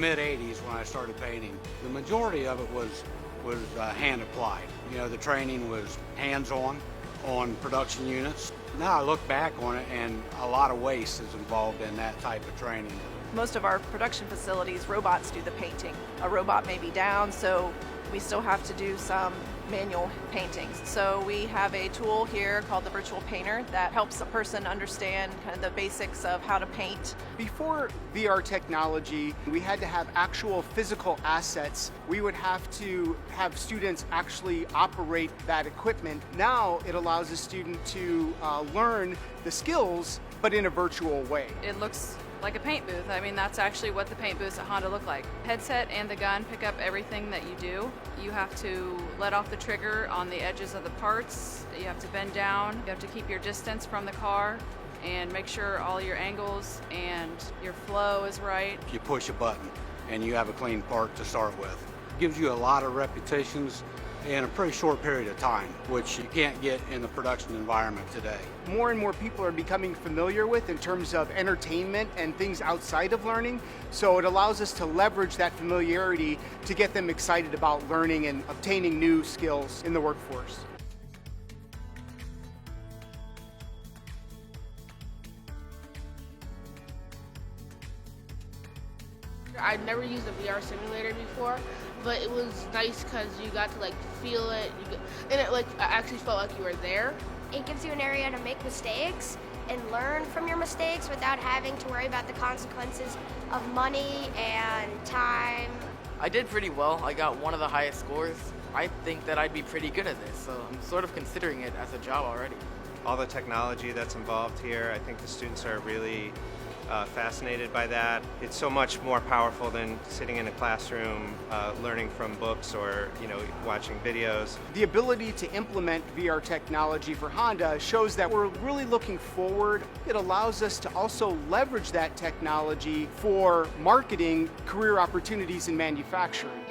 mid-'80s when I started painting. The majority of it was hand applied. You know, the training was hands-on on production units. Now I look back on it and a lot of waste is involved in that type of training. Most of our production facilities, robots do the painting. A robot may be down, so we still have to do some manual paintings. So we have a tool here called the virtual painter that helps a person understand kind of the basics of how to paint. Before VR technology, we had to have actual physical assets. We would have to have students actually operate that equipment. Now it allows a student to learn the skills, but in a virtual way. It looks like a paint booth. I mean, that's actually what the paint booths at Honda look like. Headset and the gun pick up everything that you do. You have to let off the trigger on the edges of the parts. You have to bend down. You have to keep your distance from the car and make sure all your angles and your flow is right. You push a button and you have a clean part to start with. It gives you a lot of repetitions in a pretty short period of time, which you can't get in the production environment today. More and more people are becoming familiar with in terms of entertainment and things outside of learning, so it allows us to leverage that familiarity to get them excited about learning and obtaining new skills in the workforce. I'd never used a VR simulator before, but it was nice because you got to like feel it, and it like actually felt like you were there. It gives you an area to make mistakes and learn from your mistakes without having to worry about the consequences of money and time. I did pretty well. I got one of the highest scores. I think that I'd be pretty good at this, so I'm sort of considering it as a job already. All the technology that's involved here, I think the students are really fascinated by that. It's so much more powerful than sitting in a classroom learning from books or watching videos. The ability to implement VR technology for Honda shows that we're really looking forward. It allows us to also leverage that technology for marketing career opportunities in manufacturing.